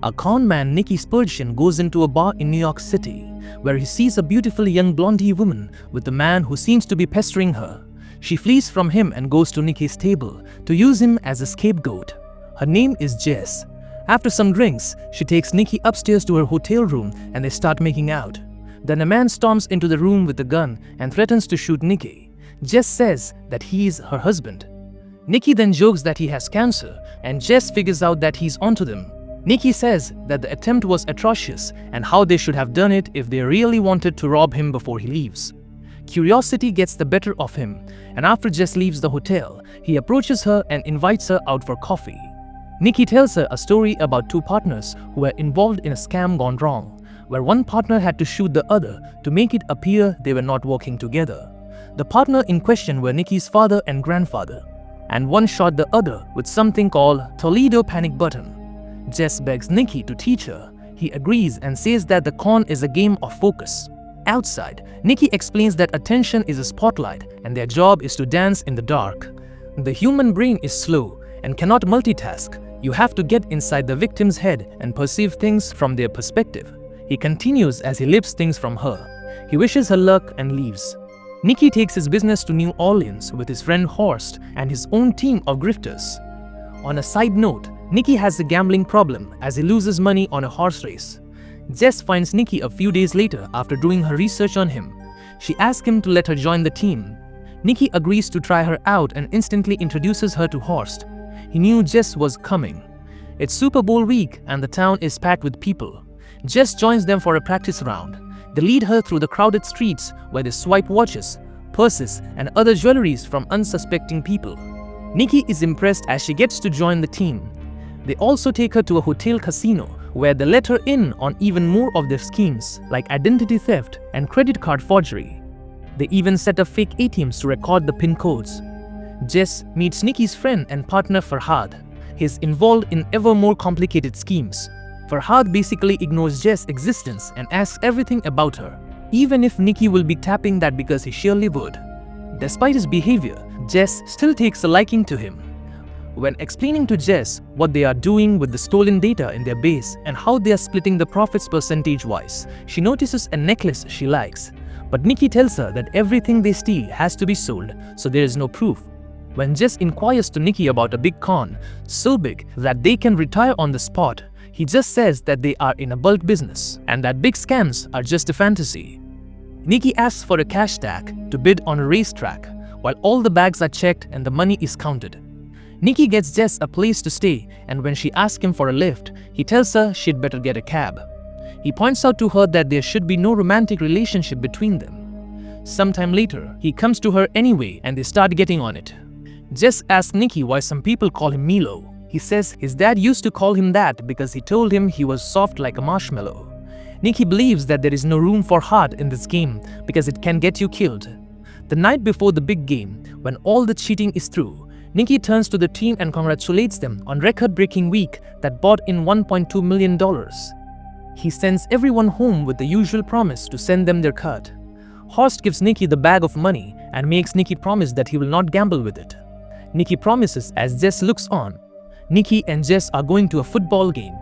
A con man, Nicky Spurgeon, goes into a bar in New York City where he sees a beautiful young blondie woman with a man who seems to be pestering her. She flees from him and goes to Nicky's table to use him as a scapegoat. Her name is Jess. After some drinks, she takes Nicky upstairs to her hotel room and they start making out. Then a man storms into the room with a gun and threatens to shoot Nicky. Jess says that he is her husband. Nicky then jokes that he has cancer and Jess figures out that he's onto them. Nicky says that the attempt was atrocious and how they should have done it if they really wanted to rob him before he leaves. Curiosity gets the better of him, and after Jess leaves the hotel, he approaches her and invites her out for coffee. Nicky tells her a story about two partners who were involved in a scam gone wrong, where one partner had to shoot the other to make it appear they were not working together. The partner in question were Nicky's father and grandfather, and one shot the other with something called Toledo panic button. Jess begs Nicky to teach her. He agrees and says that the con is a game of focus. Outside, Nicky explains that attention is a spotlight and their job is to dance in the dark. The human brain is slow and cannot multitask. You have to get inside the victim's head and perceive things from their perspective. He continues as he lifts things from her. He wishes her luck and leaves. Nicky takes his business to New Orleans with his friend Horst and his own team of grifters. On a side note, Nicky has a gambling problem as he loses money on a horse race. Jess finds Nicky a few days later after doing her research on him. She asks him to let her join the team. Nicky agrees to try her out and instantly introduces her to Horst. He knew Jess was coming. It's Super Bowl week and the town is packed with people. Jess joins them for a practice round. They lead her through the crowded streets where they swipe watches, purses, and other jewelries from unsuspecting people. Nicky is impressed as she gets to join the team. They also take her to a hotel casino where they let her in on even more of their schemes like identity theft and credit card forgery. They even set up fake ATMs to record the PIN codes. Jess meets Nicky's friend and partner Farhad. He's involved in ever more complicated schemes. Farhad basically ignores Jess' existence and asks everything about her, even if Nicky will be tapping that because he surely would. Despite his behavior, Jess still takes a liking to him. When explaining to Jess what they are doing with the stolen data in their base and how they are splitting the profits percentage-wise, she notices a necklace she likes. But Nicky tells her that everything they steal has to be sold, so there is no proof. When Jess inquires to Nicky about a big con, so big that they can retire on the spot, he just says that they are in a bulk business and that big scams are just a fantasy. Nicky asks for a cash tag to bid on a racetrack, while all the bags are checked and the money is counted. Nicky gets Jess a place to stay, and when she asks him for a lift, he tells her she'd better get a cab. He points out to her that there should be no romantic relationship between them. Sometime later, he comes to her anyway and they start getting on it. Jess asks Nicky why some people call him Milo. He says his dad used to call him that because he told him he was soft like a marshmallow. Nicky believes that there is no room for heart in this game because it can get you killed. The night before the big game, when all the cheating is through, Nicky turns to the team and congratulates them on record-breaking week that brought in $1.2 million. He sends everyone home with the usual promise to send them their cut. Horst gives Nicky the bag of money and makes Nicky promise that he will not gamble with it. Nicky promises as Jess looks on. Nicky and Jess are going to a football game.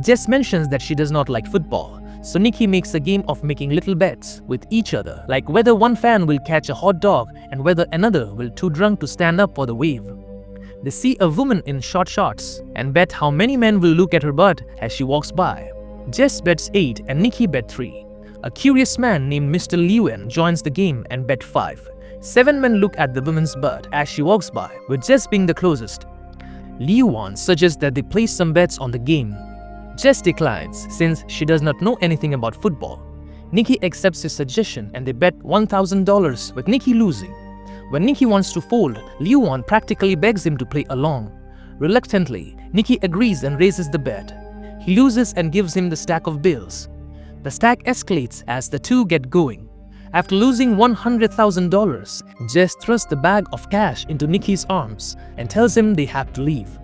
Jess mentions that she does not like football, so Nicky makes a game of making little bets with each other, like whether one fan will catch a hot dog and whether another will too drunk to stand up for the wave. They see a woman in short shorts and bet how many men will look at her butt as she walks by. Jess bets 8 and Nicky bet 3. A curious man named Mr. Lewin joins the game and bet 5. 7 men look at the woman's butt as she walks by, with Jess being the closest. Lewin suggests that they place some bets on the game. Jess declines since she does not know anything about football. Nicky accepts his suggestion and they bet $1,000 with Nicky losing. When Nicky wants to fold, Lewin practically begs him to play along. Reluctantly, Nicky agrees and raises the bet. He loses and gives him the stack of bills. The stack escalates as the two get going. After losing $100,000, Jess thrusts the bag of cash into Nicky's arms and tells him they have to leave.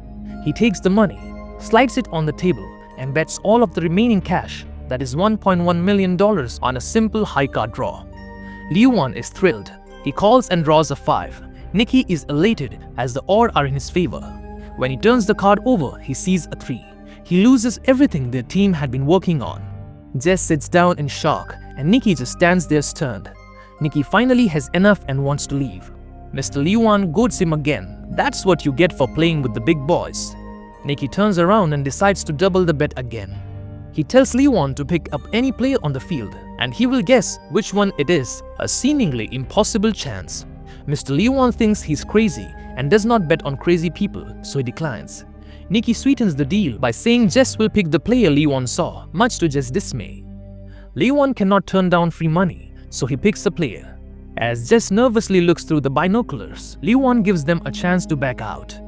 He takes the money, slides it on the table, and bets all of the remaining cash, that is $1.1 million, on a simple high card draw. Lewin is thrilled. He calls and draws a 5. Nicky is elated as the odds are in his favor. When he turns the card over, he sees a 3. He loses everything their team had been working on. Jess sits down in shock and Nikki just stands there stunned. Nikki finally has enough and wants to leave. Mr. Liwan goads him again. That's what you get for playing with the big boys. Nikki turns around and decides to double the bet again. He tells Liwan to pick up any player on the field and he will guess which one it is, a seemingly impossible chance. Mr. Liwan thinks he's crazy and does not bet on crazy people, so he declines. Nikki sweetens the deal by saying Jess will pick the player Liwan saw, much to Jess' dismay. Liwan cannot turn down free money, so he picks a player. As Jess nervously looks through the binoculars, Liwan gives them a chance to back out.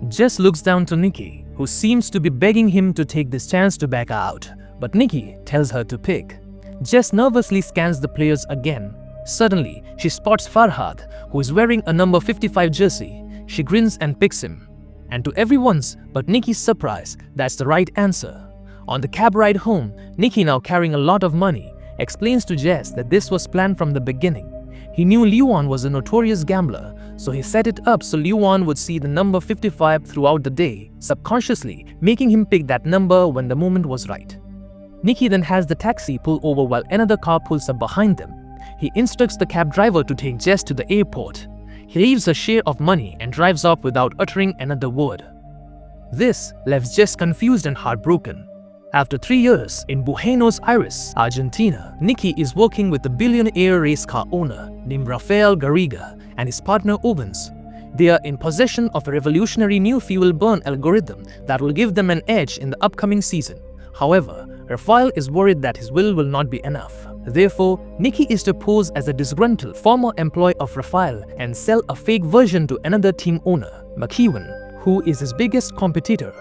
Jess looks down to Nikki, who seems to be begging him to take this chance to back out, but Nikki tells her to pick. Jess nervously scans the players again. Suddenly, she spots Farhad, who is wearing a number 55 jersey. She grins and picks him. And to everyone's but Nikki's surprise, that's the right answer. On the cab ride home, Nikki, now carrying a lot of money, explains to Jess that this was planned from the beginning. He knew Liwan was a notorious gambler, so he set it up so Liwan would see the number 55 throughout the day, subconsciously making him pick that number when the moment was right. Nikki then has the taxi pull over while another car pulls up behind them. He instructs the cab driver to take Jess to the airport. He leaves her share of money and drives off without uttering another word. This leaves Jess confused and heartbroken. After 3 years in Buenos Aires, Argentina, Nikki is working with a billionaire race car owner named Rafael Garriga and his partner Owens. They are in possession of a revolutionary new fuel burn algorithm that will give them an edge in the upcoming season. However, Rafael is worried that his will not be enough. Therefore, Nikki is to pose as a disgruntled former employee of Rafael and sell a fake version to another team owner, McEwen, who is his biggest competitor.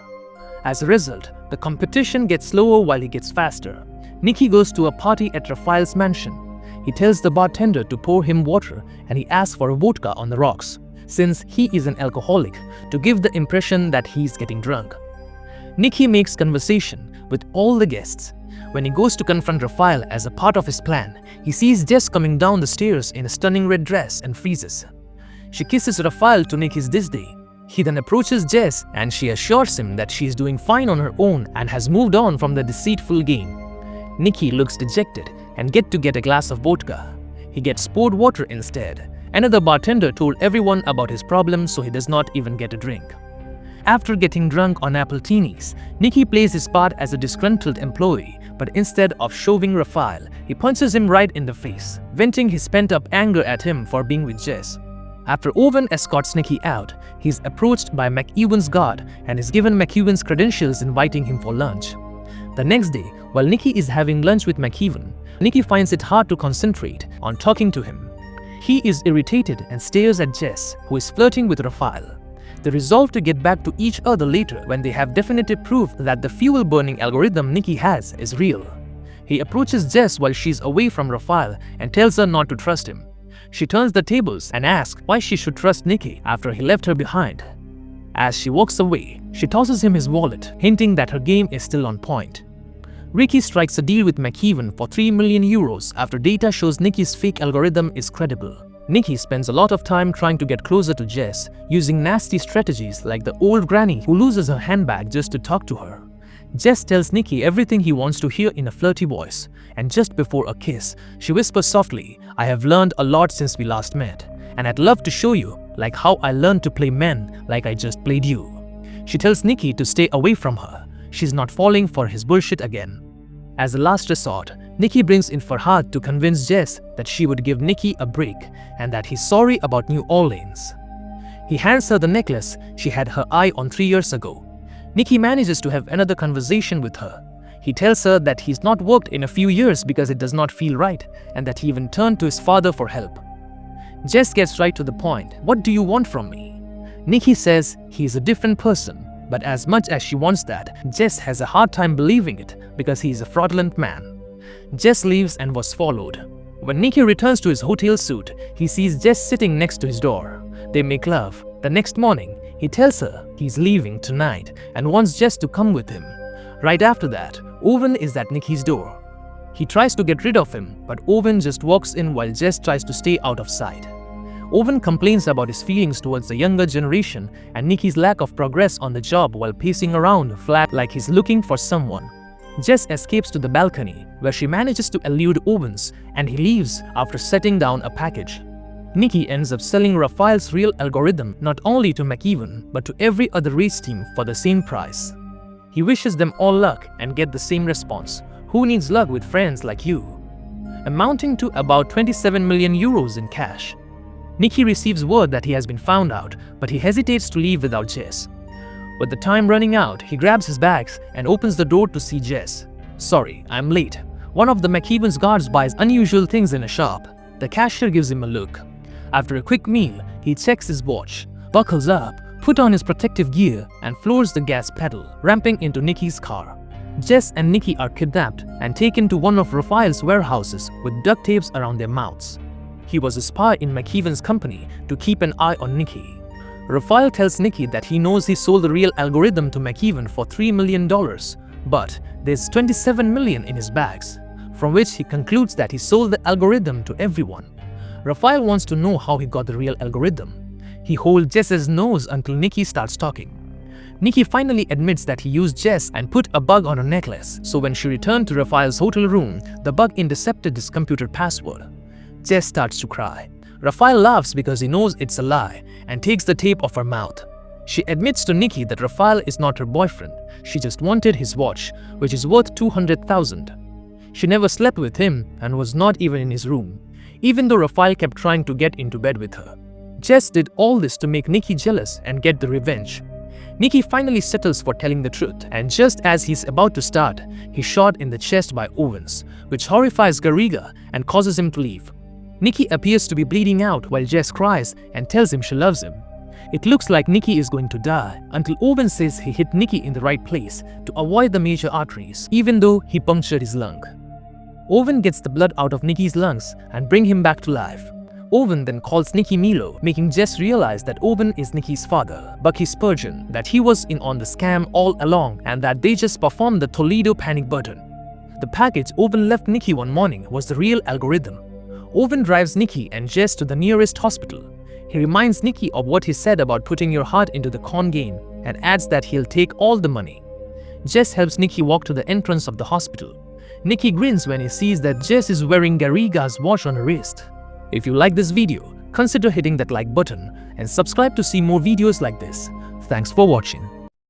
As a result, the competition gets slower while he gets faster. Nikki goes to a party at Rafael's mansion. He tells the bartender to pour him water and he asks for a vodka on the rocks, since he is an alcoholic, to give the impression that he's getting drunk. Nikki makes conversation with all the guests. When he goes to confront Rafael as a part of his plan, he sees Jess coming down the stairs in a stunning red dress and freezes. She kisses Rafael to Nikki's disdain. He then approaches Jess and she assures him that she is doing fine on her own and has moved on from the deceitful game. Nikki looks dejected and gets a glass of vodka. He gets poured water instead. Another bartender told everyone about his problem, so he does not even get a drink. After getting drunk on appletinis, Nikki plays his part as a disgruntled employee, but instead of shoving Rafael, he punches him right in the face, venting his pent-up anger at him for being with Jess. After Owen escorts Nikki out, he is approached by McEwen's guard and is given McEwen's credentials inviting him for lunch. The next day, while Nikki is having lunch with McEwen, Nikki finds it hard to concentrate on talking to him. He is irritated and stares at Jess, who is flirting with Rafael. They resolve to get back to each other later when they have definitive proof that the fuel burning algorithm Nikki has is real. He approaches Jess while she's away from Rafael and tells her not to trust him. She turns the tables and asks why she should trust Nikki after he left her behind. As she walks away, she tosses him his wallet, hinting that her game is still on point. Ricky strikes a deal with McEwen for 3 million euros after data shows Nikki's fake algorithm is credible. Nikki spends a lot of time trying to get closer to Jess, using nasty strategies like the old granny who loses her handbag just to talk to her. Jess tells Nikki everything he wants to hear in a flirty voice, and just before a kiss, she whispers softly, "I have learned a lot since we last met, and I'd love to show you, like how I learned to play men like I just played you." She tells Nikki to stay away from her. She's not falling for his bullshit again. As a last resort, Nikki brings in Farhad to convince Jess that she would give Nikki a break and that he's sorry about New Orleans. He hands her the necklace she had her eye on 3 years ago. Nikki manages to have another conversation with her. He tells her that he's not worked in a few years because it does not feel right and that he even turned to his father for help. Jess gets right to the point. "What do you want from me?" Nikki says he is a different person, but as much as she wants that, Jess has a hard time believing it because he is a fraudulent man. Jess leaves and was followed. When Nikki returns to his hotel suite, he sees Jess sitting next to his door. They make love. The next morning, he tells her he's leaving tonight and wants Jess to come with him. Right after that, Owen is at Nikki's door. He tries to get rid of him, but Owen just walks in while Jess tries to stay out of sight. Owen complains about his feelings towards the younger generation and Nikki's lack of progress on the job while pacing around flat like he's looking for someone. Jess escapes to the balcony, where she manages to elude Owens, and he leaves after setting down a package. Nikki ends up selling Raphael's real algorithm not only to McEwen but to every other race team for the same price. He wishes them all luck and get the same response. Who needs luck with friends like you? Amounting to about 27 million euros in cash. Nikki receives word that he has been found out, but he hesitates to leave without Jess. With the time running out, he grabs his bags and opens the door to see Jess. "Sorry, I'm late." One of the McEwen's guards buys unusual things in a shop. The cashier gives him a look. After a quick meal, he checks his watch, buckles up, puts on his protective gear, and floors the gas pedal, ramping into Nikki's car. Jess and Nikki are kidnapped and taken to one of Raphael's warehouses with duct tapes around their mouths. He was a spy in McEwen's company to keep an eye on Nikki. Raphael tells Nikki that he knows he sold the real algorithm to McEwen for $3 million, but there's 27 million in his bags, from which he concludes that he sold the algorithm to everyone. Raphael wants to know how he got the real algorithm. He holds Jess's nose until Nikki starts talking. Nikki finally admits that he used Jess and put a bug on her necklace, so when she returned to Raphael's hotel room, the bug intercepted his computer password. Jess starts to cry. Raphael laughs because he knows it's a lie and takes the tape off her mouth. She admits to Nikki that Raphael is not her boyfriend. She just wanted his watch, which is worth 200,000. She never slept with him and was not even in his room, even though Raphael kept trying to get into bed with her. Jess did all this to make Nikki jealous and get the revenge. Nikki finally settles for telling the truth, and just as he's about to start, he's shot in the chest by Owens, which horrifies Garriga and causes him to leave. Nikki appears to be bleeding out while Jess cries and tells him she loves him. It looks like Nikki is going to die until Owens says he hit Nikki in the right place to avoid the major arteries, even though he punctured his lung. Owen gets the blood out of Nikki's lungs and bring him back to life. Owen then calls Nikki Milo, making Jess realize that Owen is Nikki's father, Bucky Spurgeon, that he was in on the scam all along and that they just performed the Toledo panic button. The package Owen left Nikki one morning was the real algorithm. Owen drives Nikki and Jess to the nearest hospital. He reminds Nikki of what he said about putting your heart into the con game and adds that he'll take all the money. Jess helps Nikki walk to the entrance of the hospital. Nikki grins when he sees that Jess is wearing Garriga's watch on her wrist. If you like this video, consider hitting that like button and subscribe to see more videos like this. Thanks for watching.